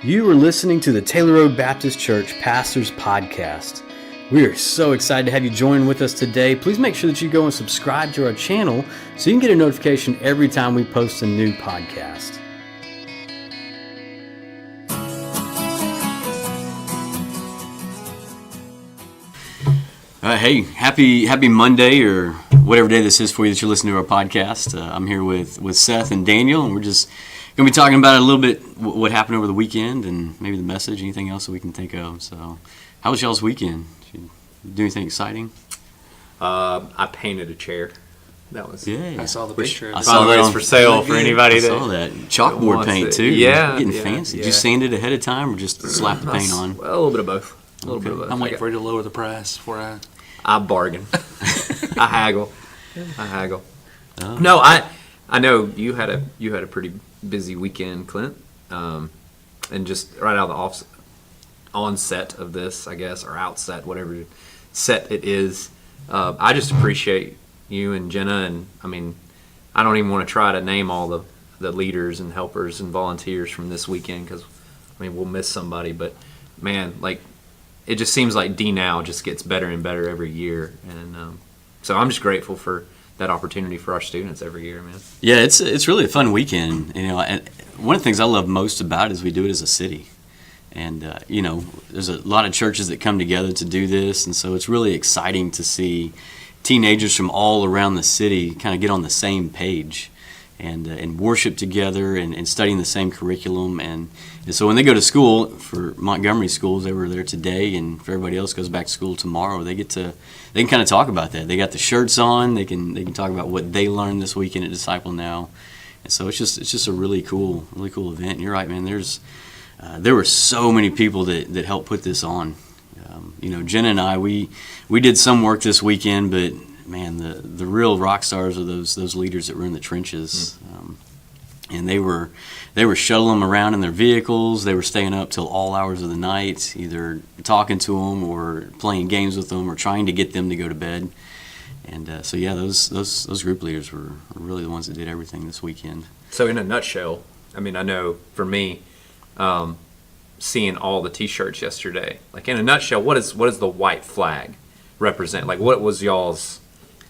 You are listening to the Taylor Road Baptist Church Pastors Podcast. We are so excited to have you join with us today. Please make sure that you go and subscribe to our channel so you can get a notification every time we post a new podcast. Hey, happy Monday or whatever day this is for you that you're listening to our podcast. I'm here with Seth and Daniel, and we're just going to be talking about a little bit what happened over the weekend and maybe the message, anything else that we can think of. So, how was y'all's weekend? Did you do anything exciting? I painted a chair. That was I saw the picture. I saw that for sale for anybody. I saw that chalkboard paint too. Yeah, getting fancy. Did you sand it ahead of time or just slap the paint on? Well, a little bit of both. I'm waiting for you to lower the price before I bargain. I haggle. Oh. No, I know you had a pretty busy weekend, Clint, and just right out of the onset of this, I guess, or outset, whatever set it is. I just appreciate you and Jenna, and I mean, I don't even want to try to name all the leaders and helpers and volunteers from this weekend because, I mean, we'll miss somebody, but man, like, it just seems like DNow just gets better and better every year, and so I'm just grateful for that opportunity for our students every year, man. Yeah, it's really a fun weekend. And one of the things I love most about it is we do it as a city, and there's a lot of churches that come together to do this, and so it's really exciting to see teenagers from all around the city kind of get on the same page and worship together and studying the same curriculum. And so when they go to school, for Montgomery schools, they were there today, and for everybody else goes back to school tomorrow, they can kind of talk about that. They got the shirts on, they can talk about what they learned this weekend at Disciple Now. And so it's just a really cool event. And you're right, man, there were so many people that helped put this on. Jenna and I, we did some work this weekend, but man, the real rock stars are those leaders that were in the trenches, and they were shuttling them around in their vehicles. They were staying up till all hours of the night, either talking to them or playing games with them or trying to get them to go to bed. And those group leaders were really the ones that did everything this weekend. So in a nutshell, I mean, I know for me, seeing all the T-shirts yesterday, like in a nutshell, what is the white flag represent? Like, what was y'all's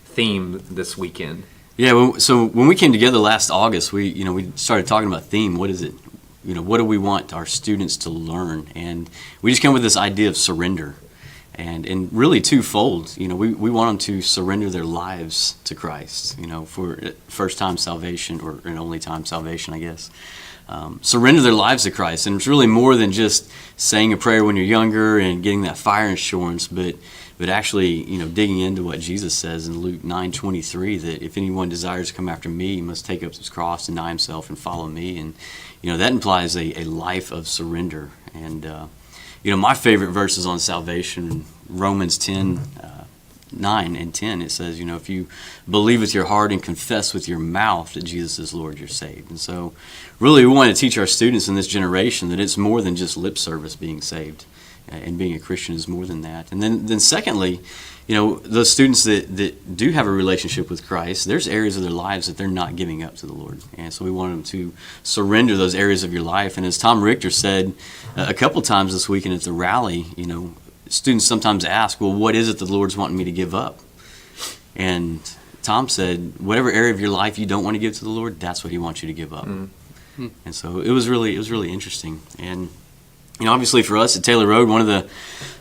theme this weekend? Yeah, so when we came together last August, we started talking about theme. What is it? What do we want our students to learn? And we just came with this idea of surrender, and really twofold. We want them to surrender their lives to Christ. For first-time salvation or an only-time salvation, I guess. Surrender their lives to Christ, and it's really more than just saying a prayer when you're younger and getting that fire insurance, but actually, digging into what Jesus says in Luke 9:23, that if anyone desires to come after me, he must take up his cross, deny himself, and follow me. And that implies a life of surrender. And my favorite verses on salvation, Romans 10:9 and 10, it says, if you believe with your heart and confess with your mouth that Jesus is Lord, you're saved. And so really we want to teach our students in this generation that it's more than just lip service being saved, and being a Christian is more than that. And then secondly, those students that do have a relationship with Christ, there's areas of their lives that they're not giving up to the Lord. And so we want them to surrender those areas of your life. And as Tom Richter said a couple times this weekend at the rally, students sometimes ask, well, what is it the Lord's wanting me to give up? And Tom said, whatever area of your life you don't want to give to the Lord, that's what he wants you to give up. Mm-hmm. And so it was really interesting. And obviously for us at Taylor Road, one of the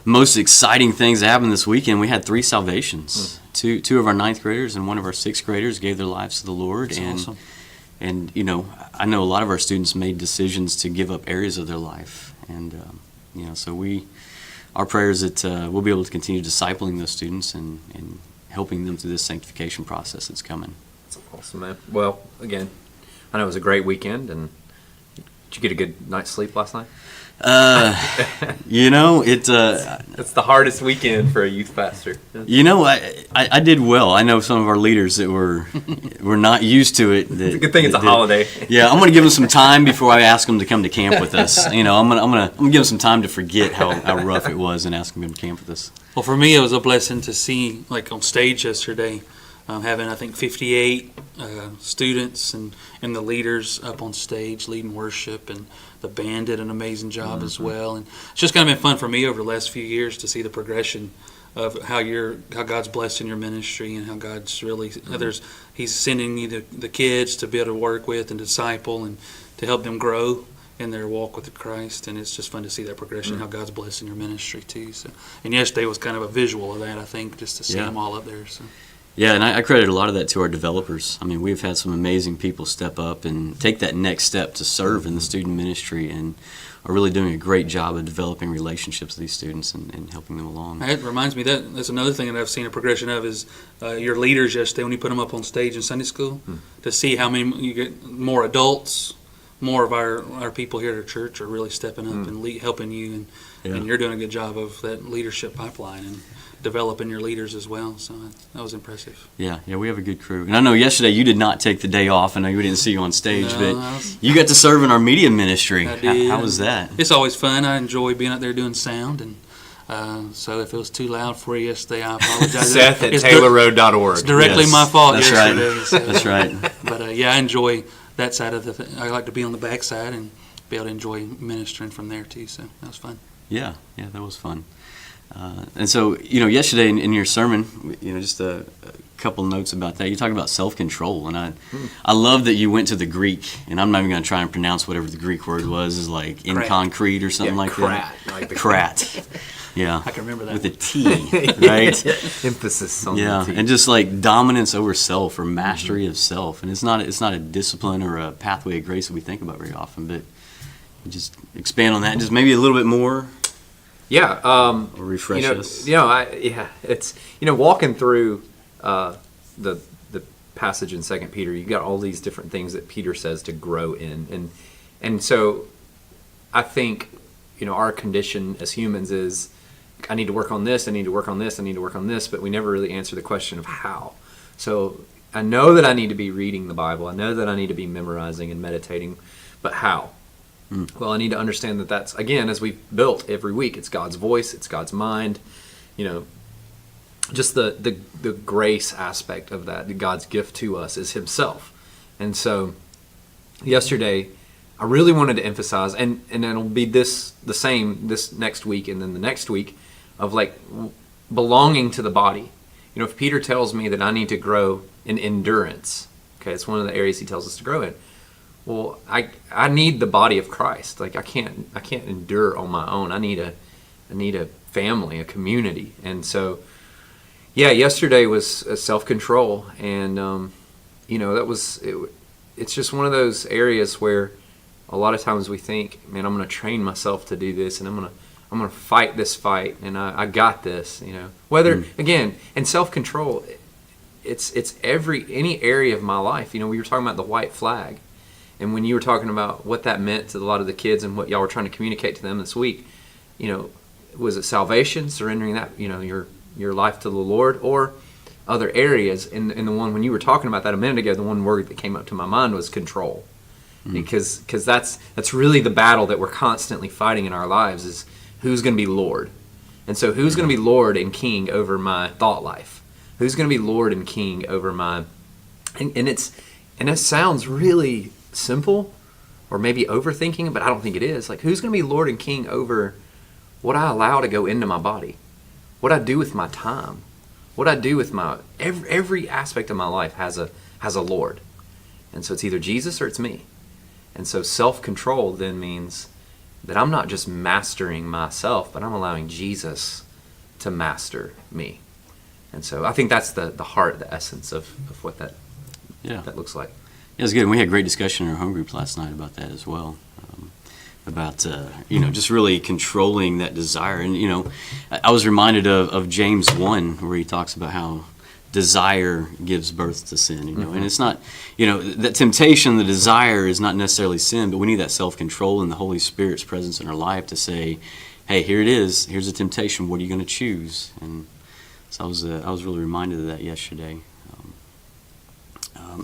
most exciting things that happened this weekend, we had 3 salvations. Two of our 9th graders and one of our 6th graders gave their lives to the Lord. That's awesome. And I know a lot of our students made decisions to give up areas of their life. And so our prayer is that we'll be able to continue discipling those students and helping them through this sanctification process that's coming. That's awesome, man. Well, again, I know it was a great weekend, and did you get a good night's sleep last night? It's the hardest weekend for a youth pastor. I did well. I know some of our leaders that were not used to it. It's a good thing it's a holiday. Yeah, I'm going to give them some time before I ask them to come to camp with us. I'm going to give them some time to forget how rough it was and ask them to come to camp with us. Well, for me, it was a blessing to see, like on stage yesterday, having, I think, 58 students and the leaders up on stage leading worship, and the band did an amazing job as well. And it's just kind of been fun for me over the last few years to see the progression of how God's blessing your ministry, and how God's really He's sending you the kids to be able to work with and disciple and to help them grow in their walk with Christ. And it's just fun to see that progression, how God's blessing your ministry too. So, and yesterday was kind of a visual of that, I think, just to see them all up there. So. Yeah, and I credit a lot of that to our developers. I mean, we've had some amazing people step up and take that next step to serve in the student ministry, and are really doing a great job of developing relationships with these students and helping them along. It reminds me that's another thing that I've seen a progression of is your leaders yesterday when you put them up on stage in Sunday school, to see how many you get more adults, more of our people here at our church are really stepping up and helping you, and you're doing a good job of that leadership pipeline and developing your leaders as well. So that was impressive. Yeah, we have a good crew. And I know yesterday you did not take the day off. I know we didn't see you on stage, but you got to serve in our media ministry. I did. How was that? It's always fun. I enjoy being out there doing sound, and so if it was too loud for you yesterday, I apologize. Seth at TaylorRoad.org. It's directly my fault That's yesterday. Right. So. That's right. But I enjoy that side of the thing. I like to be on the back side and be able to enjoy ministering from there too. So that was fun. Yeah, that was fun. And so, yesterday in your sermon, just a couple notes about that. You talk about self-control, and I love that you went to the Greek, and I'm not even going to try and pronounce whatever the Greek word was, is like in concrete or something like that. Like Krat. Yeah. I can remember that. With a T, right? Emphasis on the T. And just like dominance over self, or mastery of self. And it's not a discipline or a pathway of grace that we think about very often, but just expand on that, just maybe a little bit more. Yeah, or refresh us. It's walking through the passage in 2 Peter. You got all these different things that Peter says to grow in, and so I think our condition as humans is, I need to work on this, I need to work on this, I need to work on this, but we never really answer the question of how. So I know that I need to be reading the Bible. I know that I need to be memorizing and meditating, but how? Well, I need to understand that that's, again, as we've built every week, it's God's voice, it's God's mind, just the grace aspect of that God's gift to us is Himself. And so yesterday, I really wanted to emphasize, and it'll be the same this next week and then the next week, of like belonging to the body. If Peter tells me that I need to grow in endurance, okay, it's one of the areas he tells us to grow in. Well, I need the body of Christ. Like I can't endure on my own. I need a family, a community. And so, yesterday was self-control, and that was it. It's just one of those areas where a lot of times we think, man, I'm going to train myself to do this, and I'm going to fight this fight, and I got this. Whether again, and self-control, it's any area of my life. We were talking about the white flag. And when you were talking about what that meant to a lot of the kids and what y'all were trying to communicate to them this week, was it salvation, surrendering that, your life to the Lord, or other areas? And the one, when you were talking about that a minute ago, the one word that came up to my mind was control. Because that's really the battle that we're constantly fighting in our lives, is who's going to be Lord. And so who's going to be Lord and King over my thought life? Who's going to be Lord and King over my... And it sounds really simple, or maybe overthinking, but I don't think it is. Like, who's going to be Lord and King over what I allow to go into my body, what I do with my time, what I do with my every aspect of my life has a Lord. And so it's either Jesus or it's me. And so self-control then means that I'm not just mastering myself, but I'm allowing Jesus to master me. And so I think that's the heart, the essence of what that looks like. Yeah, it was good. And we had a great discussion in our home group last night about that as well. About just really controlling that desire. And I was reminded of James 1, where he talks about how desire gives birth to sin. And it's not, that temptation, the desire is not necessarily sin, but we need that self-control and the Holy Spirit's presence in our life to say, hey, here it is. Here's a temptation. What are you going to choose? And so I was really reminded of that yesterday.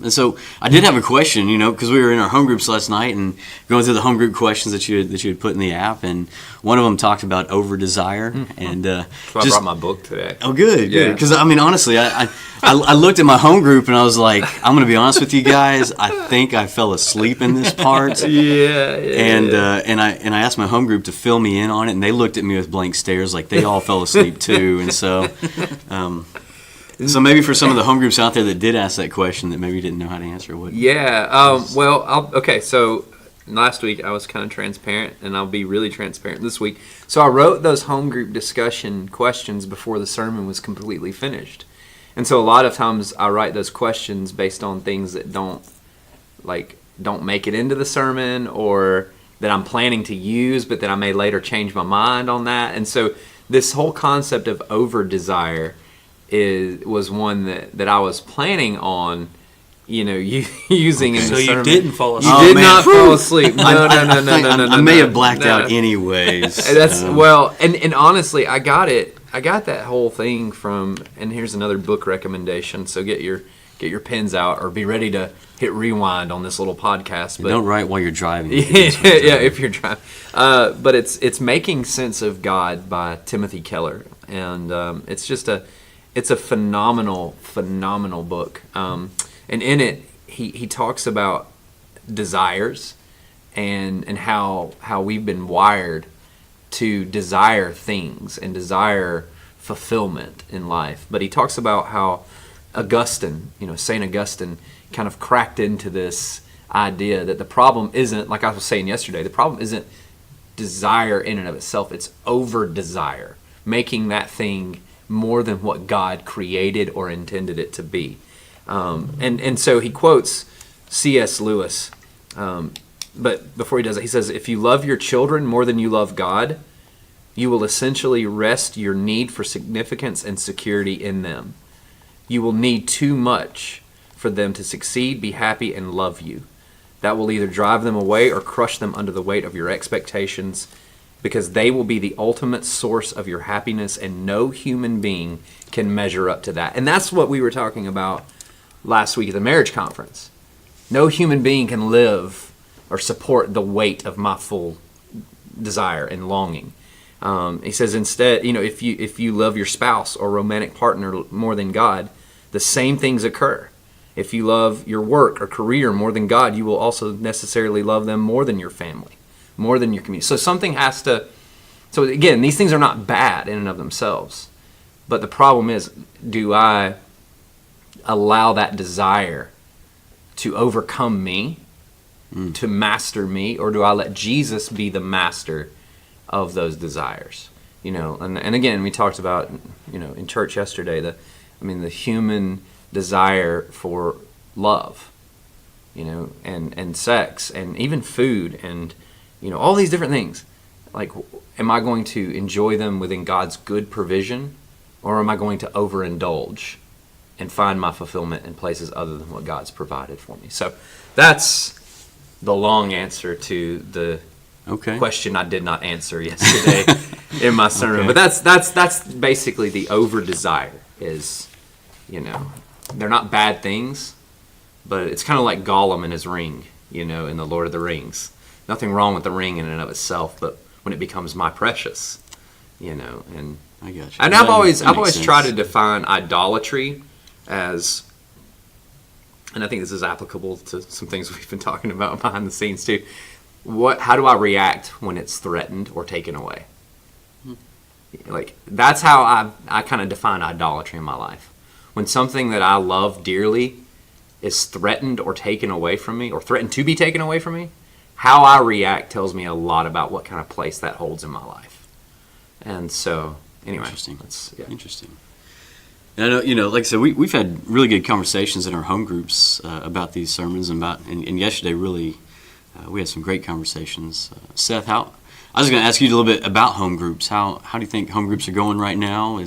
And so I did have a question, because we were in our home groups last night and going through the home group questions that you had put in the app, and one of them talked about over desire. And So I brought my book today. oh, good, Yeah. because honestly, I looked at my home group and I was like, I'm going to be honest with you guys, I think I fell asleep in this part. And I asked my home group to fill me in on it, and they looked at me with blank stares, like they all fell asleep too. And so. So maybe for some of the home groups out there that did ask that question that maybe didn't know how to answer, what? Yeah. Okay. So last week I was kind of transparent, and I'll be really transparent this week. So I wrote those home group discussion questions before the sermon was completely finished, and so a lot of times I write those questions based on things that don't make it into the sermon, or that I'm planning to use, but that I may later change my mind on that. And so this whole concept of over desire was one that I was planning on, using in the So you sermon. didn't fall asleep. You did man. not fall asleep. No. I may have blacked out anyways. That's and honestly, I got that whole thing from. And here's another book recommendation. So get your pens out, or be ready to hit rewind on this little podcast. But Don't write while you're driving. yeah, if you're driving. But it's Making Sense of God by Timothy Keller, and it's a phenomenal book. And in it, he talks about desires and how we've been wired to desire things and desire fulfillment in life. But he talks about how Augustine, St. Augustine, kind of cracked into this idea that the problem isn't, like I was saying yesterday, the problem isn't desire in and of itself. It's over desire, making that thing more than what God created or intended it to be. And so he quotes C.S. Lewis, but before he does it, he says, if you love your children more than you love God, you will essentially rest your need for significance and security in them. You will need too much for them to succeed, be happy, and love you. That will either drive them away or crush them under the weight of your expectations, because they will be the ultimate source of your happiness, and no human being can measure up to that. And that's what we were talking about last week at the marriage conference. No human being can live or support the weight of my full desire and longing. He says instead, if you love your spouse or romantic partner more than God, the same things occur. If you love your work or career more than God, you will also necessarily love them more than your family, more than your community. So something has to. So again, these things are not bad in and of themselves, but the problem is, do I allow that desire to overcome me, to master me, or do I let Jesus be the master of those desires? And again, we talked about, in church yesterday, the human desire for love, and sex, and even food, and all these different things. Like, am I going to enjoy them within God's good provision, or am I going to overindulge and find my fulfillment in places other than what God's provided for me? So that's the long answer to the question I did not answer yesterday in my sermon. But that's basically the over desire is, they're not bad things, but it's kind of like Gollum and his ring, in the Lord of the Rings. Nothing wrong with the ring in and of itself, but when it becomes my precious, and I got you. And I've always tried to define idolatry as, and I think this is applicable to some things we've been talking about behind the scenes too. How do I react when it's threatened or taken away? Like, that's how I kind of define idolatry in my life. When something that I love dearly is threatened or taken away from me, or threatened to be taken away from me, how I react tells me a lot about what kind of place that holds in my life. And so, anyway. Interesting. Interesting. And I know, like I said, we've had really good conversations in our home groups about these sermons, and yesterday really we had some great conversations. Seth, I was going to ask you a little bit about home groups. How do you think home groups are going right now?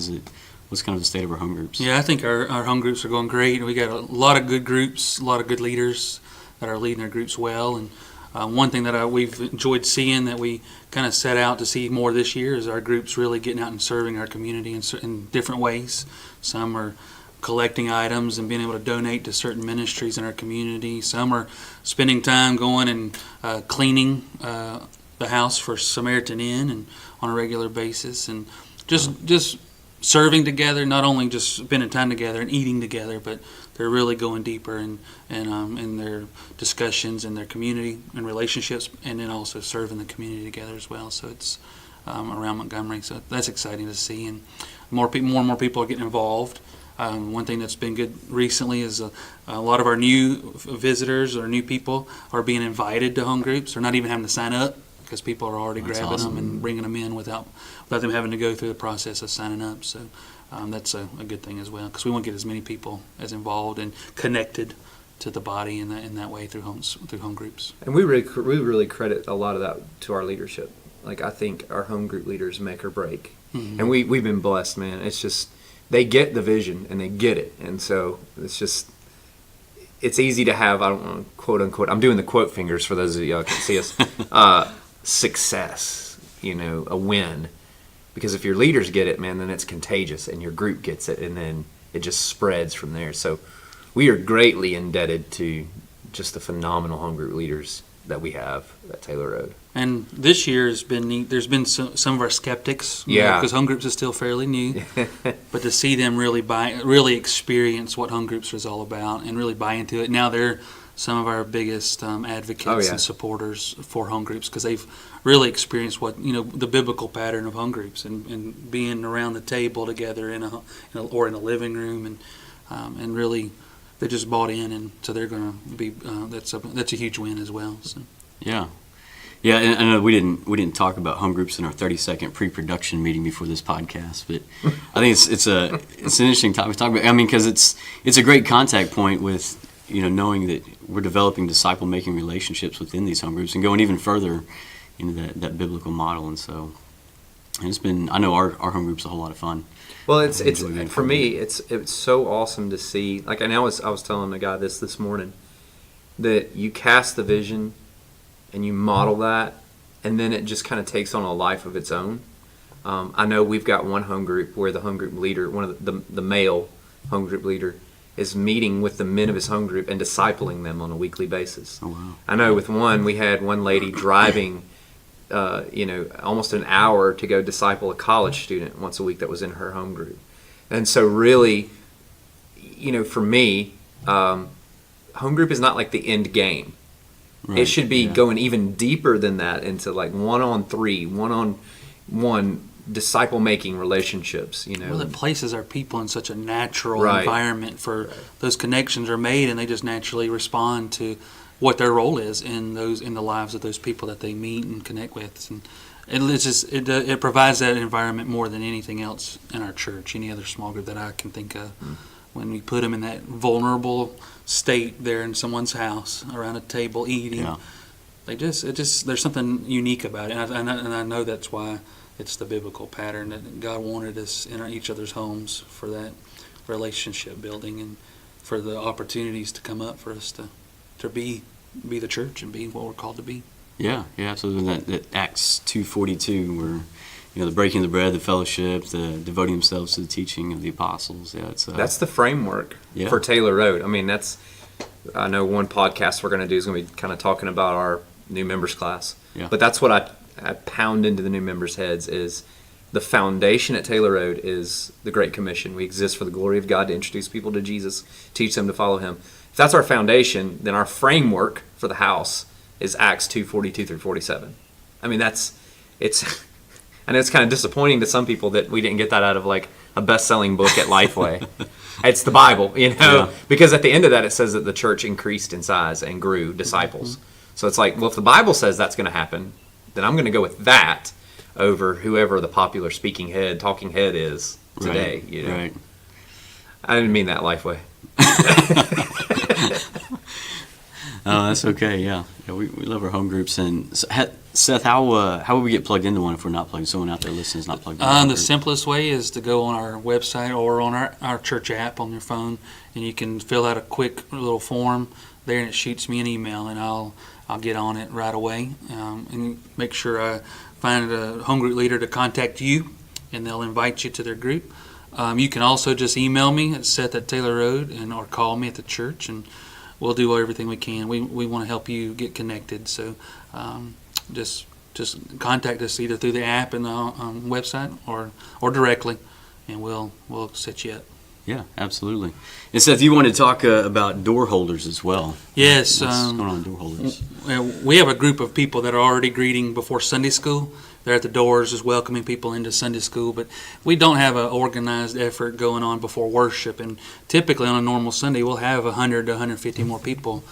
What's kind of the state of our home groups? Yeah, I think our home groups are going great. We got a lot of good groups, a lot of good leaders that are leading their groups well. And one thing that we've enjoyed seeing that we kind of set out to see more this year is our groups really getting out and serving our community in different ways. Some are collecting items and being able to donate to certain ministries in our community. Some are spending time going and cleaning the house for Samaritan Inn and on a regular basis, and just serving together, not only just spending time together and eating together, but they're really going deeper in their discussions and their community and relationships, and then also serving the community together as well. So it's around Montgomery. So that's exciting to see, and more and more people are getting involved. One thing that's been good recently is a lot of our new visitors or new people are being invited to home groups. They're not even having to sign up, because people are already grabbing them and bringing them in without them having to go through the process of signing up. So that's a good thing as well, because we want to get as many people as involved and connected to the body in that way through home groups. And we really credit a lot of that to our leadership. Like, I think our home group leaders make or break. Mm-hmm. And we've been blessed, man. It's just, they get the vision and they get it. And so it's easy to have, I don't want to quote unquote, I'm doing the quote fingers for those of you who can see us, success, a win. Because if your leaders get it, man, then it's contagious, and your group gets it, and then it just spreads from there. So we are greatly indebted to just the phenomenal home group leaders that we have at Taylor Road. And this year has been neat. There's been some of our skeptics, because home groups is still fairly new. But to see them really experience what home groups is all about and really buy into it. Now they're some of our biggest advocates and supporters for home groups, because they've really experienced what the biblical pattern of home groups and being around the table together or in a living room, and really they just bought in, and so they're going to be that's a huge win as well. So. Yeah, and I know we didn't talk about home groups in our 30-second pre-production meeting before this podcast, but I think it's an interesting topic to talk about. I mean, because it's a great contact point with knowing that we're developing disciple-making relationships within these home groups and going even further into that biblical model. And so it's been, I know our home group's a whole lot of fun. Well, it's for me, it's so awesome to see. Like, I was telling a guy this morning, that you cast the vision and you model that, and then it just kind of takes on a life of its own. I know we've got one home group where the home group leader, one of the male home group leader, is meeting with the men of his home group and discipling them on a weekly basis. Oh, wow. I know with one, we had one lady driving, almost an hour to go disciple a college student once a week that was in her home group. And so really, for me, home group is not like the end game. Right. It should be going even deeper than that into like 1-on-3, 1-on-1 disciple-making relationships. Well, it places our people in such a natural environment for those connections are made, and they just naturally respond to what their role is in the lives of those people that they meet and connect with. And it provides that environment more than anything else in our church, any other small group that I can think of. When we put them in that vulnerable state there in someone's house around a table eating, there's something unique about it, and I know that's why it's the biblical pattern that God wanted us in each other's homes for that relationship building and for the opportunities to come up for us to be the church and be what we're called to be. Yeah, absolutely. That Acts 2:42, where the breaking of the bread, the fellowship, the devoting themselves to the teaching of the apostles. Yeah, that's the framework for Taylor Road. I mean, I know one podcast we're going to do is going to be kind of talking about our new members class. Yeah. But that's what I pound into the new members' heads is the foundation at Taylor Road is the Great Commission. We exist for the glory of God to introduce people to Jesus, teach them to follow Him. If that's our foundation, then our framework for the house is Acts 2:42 through 47. I mean, I know it's kind of disappointing to some people that we didn't get that out of like a best-selling book at Lifeway. It's the Bible, because at the end of that it says that the church increased in size and grew disciples. Mm-hmm. So it's like, well, if the Bible says that's going to happen, then I'm going to go with that over whoever the popular talking head is today. Right. I didn't mean that Lifeway. Oh, that's okay. Yeah, we love our home groups. And Seth, how would we get plugged into one if we're not plugged? Someone out there listening is not plugged into. The simplest way is to go on our website or on our church app on your phone, and you can fill out a quick little form there, and it shoots me an email, and I'll get on it right away, and make sure I find a home group leader to contact you, and they'll invite you to their group. You can also just email me at Seth@Taylor Road or call me at the church, and we'll do everything we can. We want to help you get connected. So just contact us either through the app and the website or directly, and we'll set you up. Yeah, absolutely. And Seth, you want to talk about door holders as well. Yes. What's going on with door holders? We have a group of people that are already greeting before Sunday school. They're at the doors just welcoming people into Sunday school, but we don't have an organized effort going on before worship. And typically on a normal Sunday, we'll have 100 to 150 more people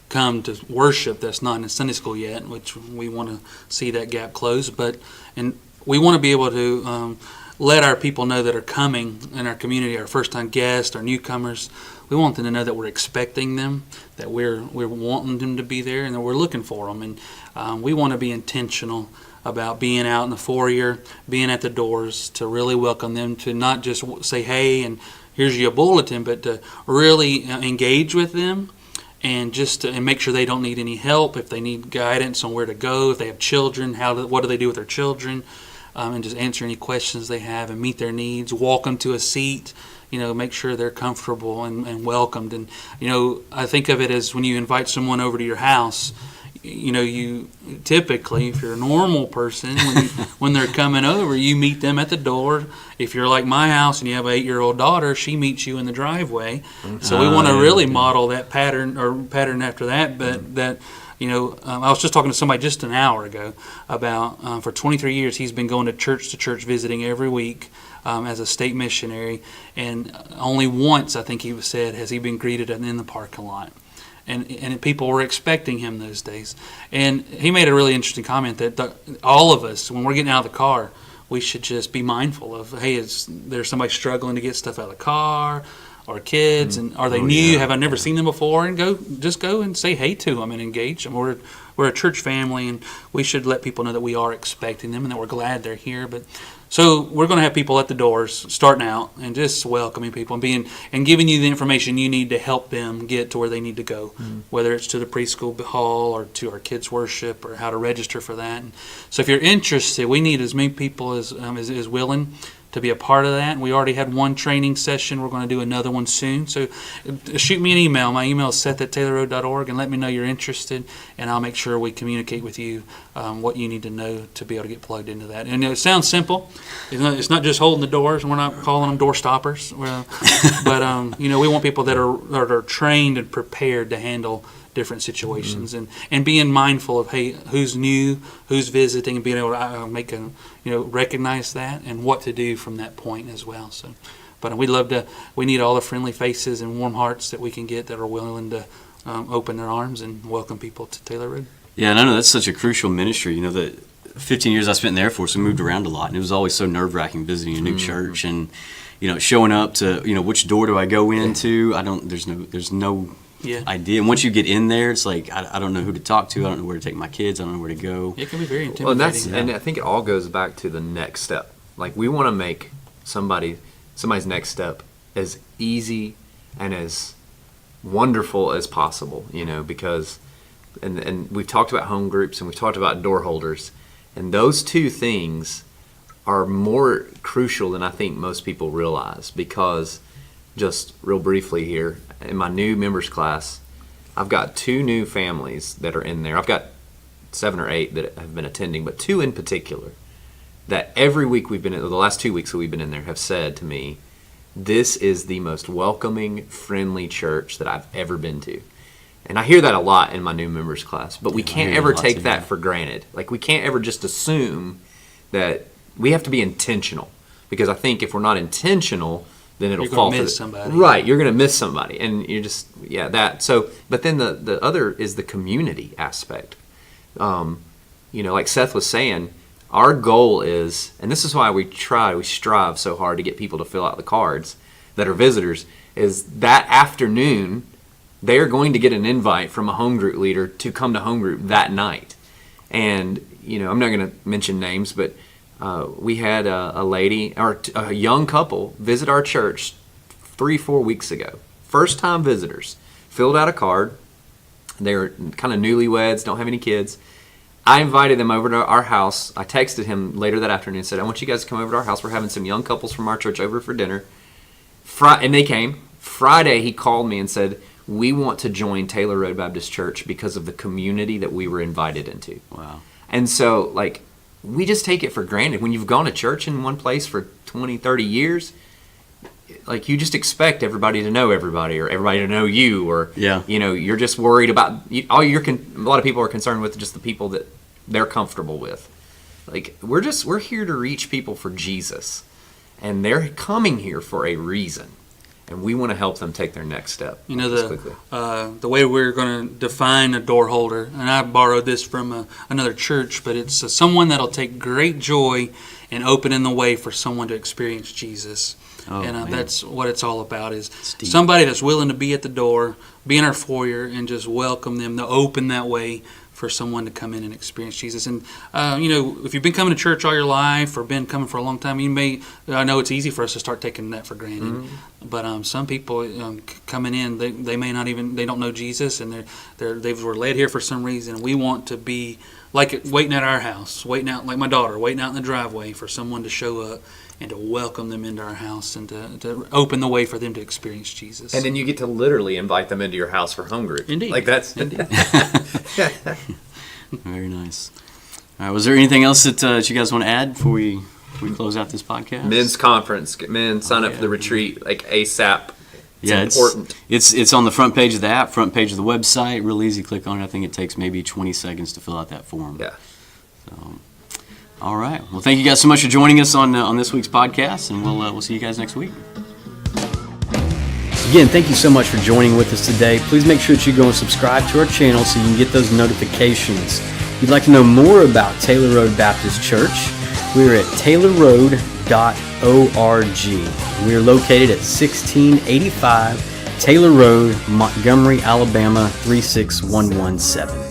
come to worship that's not in Sunday school yet, which we want to see that gap close. And we want to be able to let our people know that are coming in our community, our first-time guests, our newcomers. We want them to know that we're expecting them, that we're wanting them to be there, and that we're looking for them. And we want to be intentional about being out in the foyer, being at the doors, to really welcome them, to not just say, hey, and here's your bulletin, but to really engage with them and just to make sure they don't need any help, if they need guidance on where to go, if they have children, what do they do with their children, and just answer any questions they have and meet their needs, walk them to a seat, make sure they're comfortable and welcomed. And, I think of it as when you invite someone over to your house, you typically, if you're a normal person, when they're coming over, you meet them at the door. If you're like my house and you have an 8-year-old daughter, she meets you in the driveway. So we want to really model that pattern after that. But that, I was just talking to somebody just an hour ago about for 23 years he's been going to church visiting every week as a state missionary, and only once, I think he said, has he been greeted in the parking lot. And people were expecting him those days. And he made a really interesting comment that all of us, when we're getting out of the car, we should just be mindful of, hey, is there somebody struggling to get stuff out of the car, or kids, and are they new? Have I never seen them before? And go and say hey to them and engage them. We're a church family, and we should let people know that we are expecting them and that we're glad they're here. But so we're going to have people at the doors starting out and just welcoming people and giving you the information you need to help them get to where they need to go, whether it's to the preschool hall or to our kids' worship or how to register for that. And so if you're interested, we need as many people as willing to be a part of that. And we already had one training session. We're going to do another one soon. So shoot me an email. My email is seth@taylorroad.org, and let me know you're interested, and I'll make sure we communicate with you what you need to know to be able to get plugged into that. And it sounds simple. It's not just holding the doors, and we're not calling them door stoppers. But we want people that are trained and prepared to handle different situations, and being mindful of, hey, who's new, who's visiting, and being able to recognize that and what to do from that point as well. So, but we need all the friendly faces and warm hearts that we can get that are willing to open their arms and welcome people to Taylor Road. Yeah, and I know that's such a crucial ministry. The 15 years I spent in the Air Force, we moved around a lot, and it was always so nerve-wracking visiting a new church and showing up to which door do I go into? There's no idea. And once you get in there, it's like I don't know who to talk to. I don't know where to take my kids. I don't know where to go. It can be very intimidating. And I think it all goes back to the next step. Like, we want to make somebody's next step as easy and as wonderful as possible. Because and we've talked about home groups and we've talked about door holders, and those two things are more crucial than I think most people realize. Because, just real briefly here, in my new members class, I've got 2 new families that are in there. I've got 7 or 8 that have been attending, but 2 in particular that every week the last 2 weeks that we've been in there have said to me, this is the most welcoming, friendly church that I've ever been to. And I hear that a lot in my new members class, but we can't ever take that for granted. Like, we can't ever just assume that. We have to be intentional, because I think if we're not intentional, then it'll fall through. Somebody. Right, you're going to miss somebody, and you're just that. So, but then the other is the community aspect. Like Seth was saying, our goal is, and this is why we strive so hard to get people to fill out the cards that are visitors, is that afternoon they are going to get an invite from a home group leader to come to home group that night. And I'm not going to mention names, but we had a lady, or a young couple, visit our church 3-4 weeks ago. First-time visitors. Filled out a card. They're kind of newlyweds, don't have any kids. I invited them over to our house. I texted him later that afternoon and said, I want you guys to come over to our house. We're having some young couples from our church over for dinner. And they came. Friday, he called me and said, we want to join Taylor Road Baptist Church because of the community that we were invited into. Wow. And so, like, we just take it for granted. When you've gone to church in one place for 20, 30 years, like, you just expect everybody to know everybody or everybody to know you, or, you know, you're just worried about, a lot of people are concerned with just the people that they're comfortable with. Like, we're here to reach people for Jesus, and they're coming here for a reason. And we want to help them take their next step. You know, the way we're going to define a door holder, and I borrowed this from another church, but it's someone that'll take great joy in opening the way for someone to experience Jesus. And that's what it's all about, is somebody that's willing to be at the door, be in our foyer, and just welcome them, to open that way for someone to come in and experience Jesus. And, you know, if you've been coming to church all your life or been coming for a long time, I know it's easy for us to start taking that for granted. Mm-hmm. But some people coming in, they may not even, they don't know Jesus, and they were led here for some reason. We want to be like waiting at our house, waiting out, like my daughter, waiting out in the driveway for someone to show up and to welcome them into our house and to open the way for them to experience Jesus. And then you get to literally invite them into your house for home group. Indeed. Like that's Indeed. Very nice. All right, was there anything else that you guys want to add before we close out this podcast? Men's conference. Men, sign up for the retreat like ASAP. It's important. It's on the front page of the app, front page of the website. Real easy. Click on it. I think it takes maybe 20 seconds to fill out that form. Yeah. So, all right. Well, thank you guys so much for joining us on this week's podcast, and we'll see you guys next week. Again, thank you so much for joining with us today. Please make sure that you go and subscribe to our channel so you can get those notifications. If you'd like to know more about Taylor Road Baptist Church, we're at taylorroad.org. We're located at 1685 Taylor Road, Montgomery, Alabama 36117.